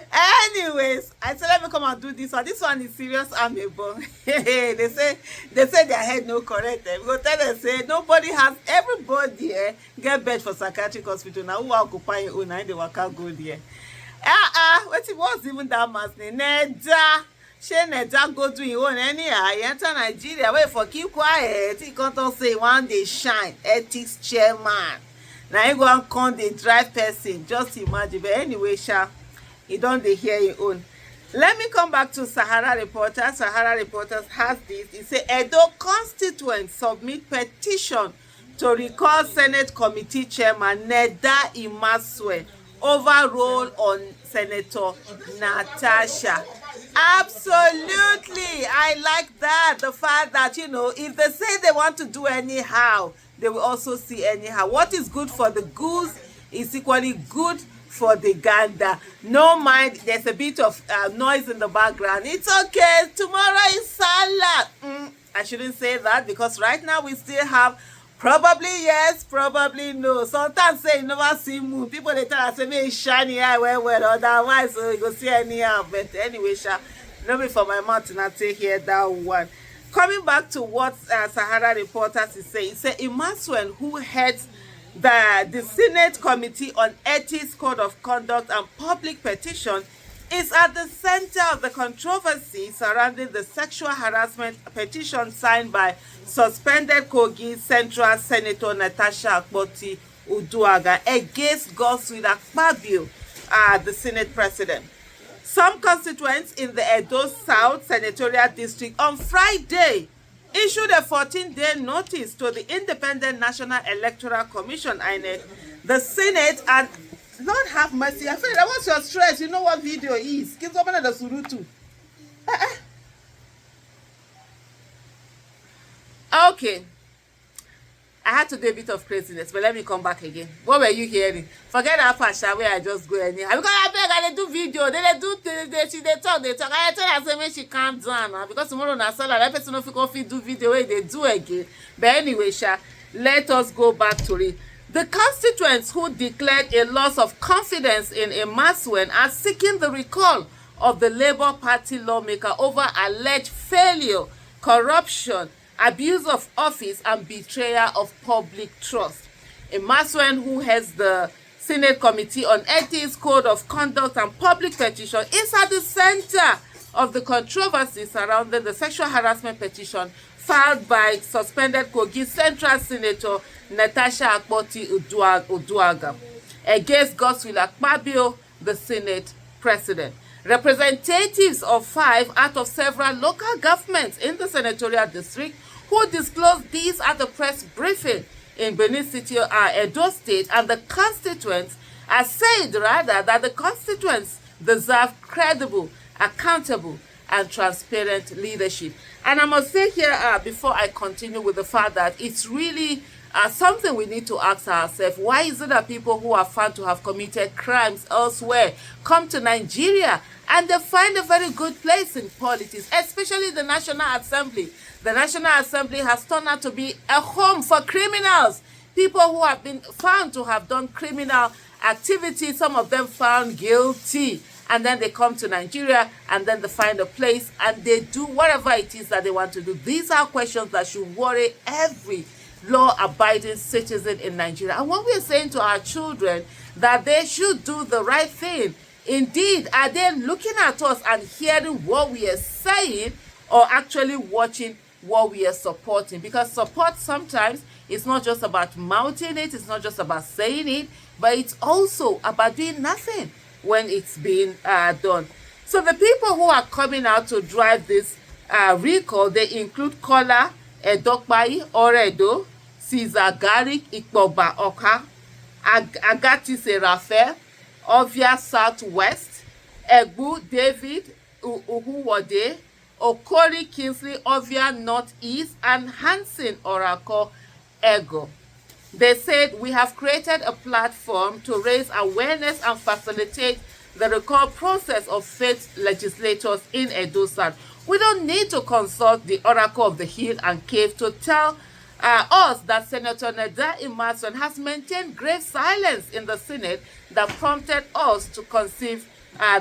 Anyways, I said let me come and do this one. This one is serious amiable. they say their head no correct. We go tell them say nobody has everybody get bed for psychiatric hospital. Now who occupy your own and they work out good here. What it was even that man's name? Neda. She Neda go do your own anyhow. You enter Nigeria, wait for keep quiet. He can't say one day shine. Ethics chairman. Now you go and come the drive person. Just imagine. But anyway, you don't they hear your own. Let me come back to Sahara Reporters. Sahara Reporters has this. It says Edo constituents submit petition to recall Senate Committee Chairman Neda Imasuen overrole on Senator Natasha. Absolutely. I like that. The fact that, you know, if they say they want to do anyhow, they will also see anyhow. What is good for the goose is equally good for the gander. No mind, there's a bit of noise in the background. It's okay. Tomorrow is Salah. I shouldn't say that because right now we still have probably yes, probably no. Sometimes say you never see moon. People they tell us say me shiny eye well, otherwise so you go see anyhow. But anyway, let me for my mouth and I take here that one. Coming back to what Sahara Reporters is saying, it says Imasuen, who heads the Senate Committee on Ethics, Code of Conduct and Public Petition, is at the center of the controversy surrounding the sexual harassment petition signed by suspended Kogi Central Senator Natasha Akpoti Uduaga against Godswill Akpabio, the Senate President. Some constituents in the Edo South Senatorial District on Friday issued a 14-day notice to the Independent National Electoral Commission, INEC, the Senate, and Lord have mercy. I feel that once you're stressed, you know what video is. Give someone the surutu. Okay. I had to do a bit of craziness, but let me come back again. What were you hearing? Forget that part where I just go anyhow. Because I beg, I do video. They talk. I tell her, say, when she calm down. Because tomorrow, na Salah, that person don't fit do video where they do again. But anyway, let us go back to it. The constituents who declared a loss of confidence in Imasuen are seeking the recall of the Labour Party lawmaker over alleged failure, corruption, abuse of office, and betrayal of public trust. Imasuen, who heads the Senate Committee on Ethics, Code of Conduct and Public Petition, is at the center of the controversy surrounding the sexual harassment petition filed by suspended Kogi Central Senator Natasha Akpoti Uduaga against Godswill Akpabio, the Senate President. Representatives of 5 out of several local governments in the senatorial district who disclosed these at the press briefing in Benin City, Edo State, and the constituents are said rather that the constituents deserve credible, accountable, and transparent leadership. And I must say here, before I continue with the fact that it's really something we need to ask ourselves. Why is it that people who are found to have committed crimes elsewhere come to Nigeria and they find a very good place in politics, especially the National Assembly? The National Assembly has turned out to be a home for criminals, people who have been found to have done criminal activity, some of them found guilty, and then they come to Nigeria and then they find a place and they do whatever it is that they want to do. These are questions that should worry every law-abiding citizen in Nigeria. And when we are saying to our children that they should do the right thing, indeed, are they looking at us and hearing what we are saying or actually watching what we are supporting? Because support sometimes is not just about mouthing it, it's not just about saying it, but it's also about doing nothing when it's being done. So the people who are coming out to drive this recall, they include Kola Edokpai Oredo, Caesar Garrick Ikpoba Oka, Agati Serafe, Ovia Southwest, Egbu David Uhuwade, Okori Kingsley Ovia Northeast, and Hansen Oracle Ego. They said, we have created a platform to raise awareness and facilitate the recall process of faith legislators in Edo South. We don't need to consult the Oracle of the Hill and Cave to tell us that Senator Neda Imasuen has maintained great silence in the Senate that prompted us to conceive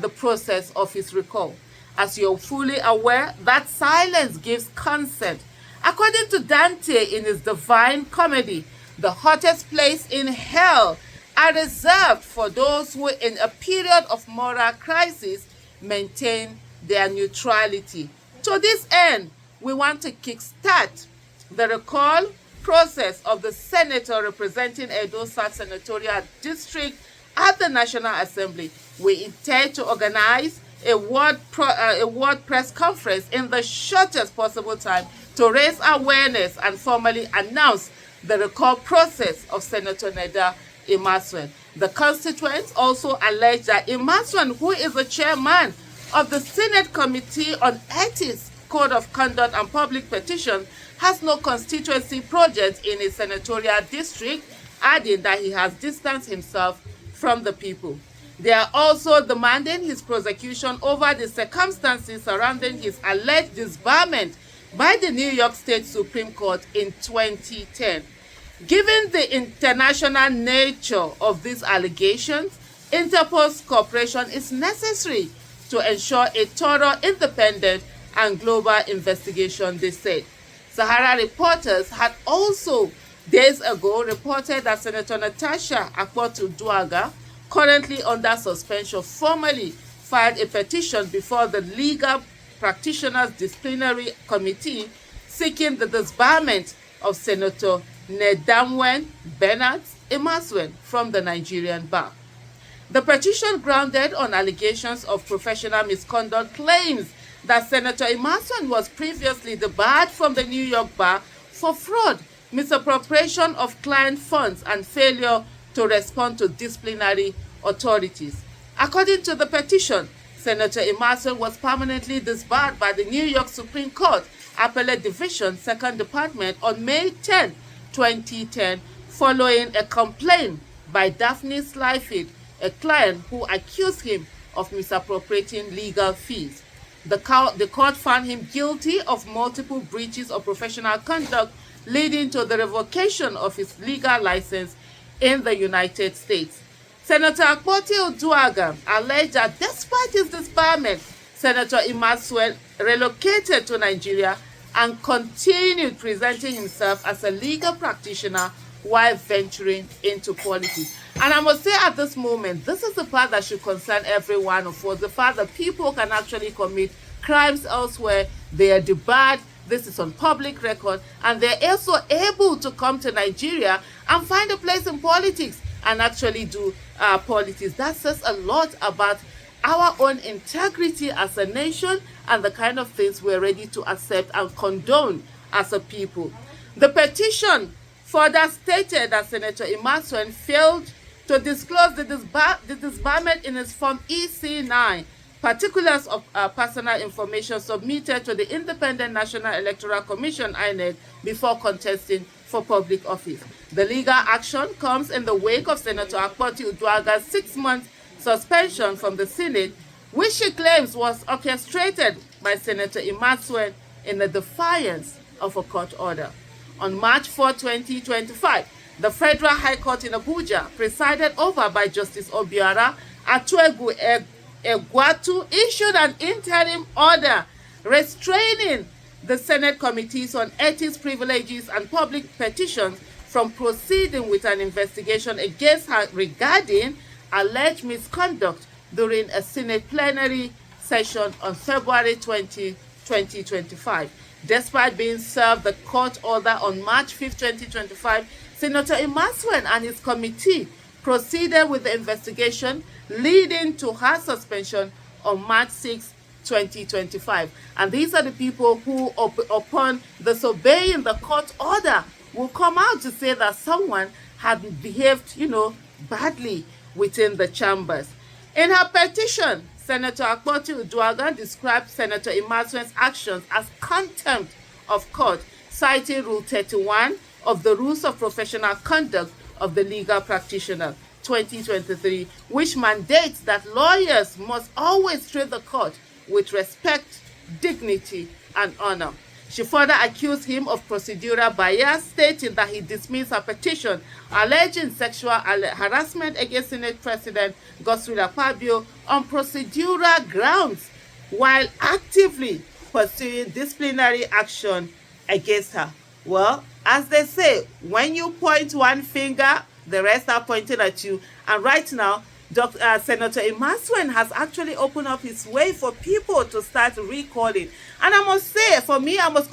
the process of his recall. As you're fully aware, that silence gives consent. According to Dante in his Divine Comedy, the hottest place in hell are reserved for those who, in a period of moral crisis, maintain their neutrality. To this end, we want to kickstart the recall process of the senator representing Edo South Senatorial District at the National Assembly. We intend to organize a word press conference in the shortest possible time to raise awareness and formally announce the recall process of Senator Neda Imasuen. The Constituents also allege that Imasuen, who is the chairman of the Senate Committee on Ethics, Code of Conduct and Public Petition, has no constituency project in his senatorial district, adding that he has distanced himself from the people. They are also demanding his prosecution over the circumstances surrounding his alleged disbarment by the New York State Supreme Court in 2010. Given the international nature of these allegations, Interpol's cooperation is necessary to ensure a thorough, independent, and global investigation, they said. Sahara reporters had also days ago reported that Senator Natasha Akpoti, currently under suspension, formally filed a petition before the Legal Practitioners Disciplinary Committee seeking the disbarment of Senator Neda Imasuen from the Nigerian bar. The petition, grounded on allegations of professional misconduct, claims that Senator Imasuen was previously debarred from the New York bar for fraud, misappropriation of client funds, and failure to respond to disciplinary authorities. According to the petition, Senator Imasuen was permanently disbarred by the New York Supreme Court Appellate Division, 2nd Department, on May 10, 2010, following a complaint by Daphne Slyfield, a client who accused him of misappropriating legal fees. The court found him guilty of multiple breaches of professional conduct, leading to the revocation of his legal license in the United States. Senator Akpoti alleged that despite his disbarment, Senator Imasuen relocated to Nigeria and continued presenting himself as a legal practitioner while venturing into politics. And I must say at this moment, this is the part that should concern every one of us, the fact that people can actually commit crimes elsewhere, they are debarred, this is on public record, and they're also able to come to Nigeria and find a place in politics and actually do politics. That says a lot about our own integrity as a nation and the kind of things we're ready to accept and condone as a people. The petition further stated that Senator Imasuen failed to disclose the disbarment in his Form EC9, particulars of personal information submitted to the Independent National Electoral Commission, INEC, before contesting for public office. The legal action comes in the wake of Senator Akpoti 6-month suspension from the Senate, which she claims was orchestrated by Senator Imasuen in the defiance of a court order. On March 4, 2025, the Federal High Court in Abuja, presided over by Justice Obiora Atuegu Egwatu, issued an interim order restraining the Senate Committees on Ethics, Privileges, and Public Petitions from proceeding with an investigation against her regarding alleged misconduct during a Senate plenary session on February 20, 2025. Despite being served the court order on March 5, 2025, Senator Imasuen and his committee proceeded with the investigation, leading to her suspension on March 6, 2025. And these are the people who, upon disobeying the court order, will come out to say that someone had behaved, badly within the chambers. In her petition, Senator Akpoti described Senator Imasuen's actions as contempt of court, citing Rule 31 of the Rules of Professional Conduct of the Legal Practitioner, 2023, which mandates that lawyers must always treat the court with respect, dignity, and honor. She further accused him of procedural bias, stating that he dismissed her petition alleging sexual harassment against Senate President Godswill Akpabio on procedural grounds, while actively pursuing disciplinary action against her. Well, as they say, when you point one finger, the rest are pointing at you. And right now, Senator Imasuen has actually opened up his way for people to start recalling. And I must say, for me, I must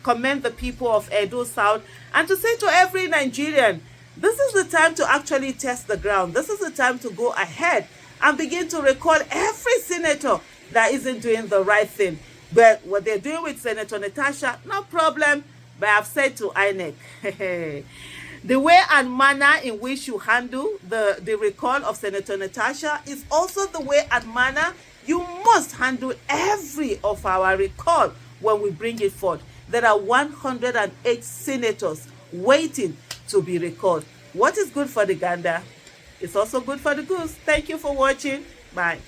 commend the people of Edo South and to say to every Nigerian, this is the time to actually test the ground. This is the time to go ahead and begin to recall every senator that isn't doing the right thing. But what they're doing with Senator Natasha, no problem. But I've said to INEC, the way and manner in which you handle the recall of Senator Natasha is also the way and manner you must handle every of our recall when we bring it forth. There are 108 senators waiting to be recalled. What is good for the gander is also good for the goose. Thank you for watching. Bye.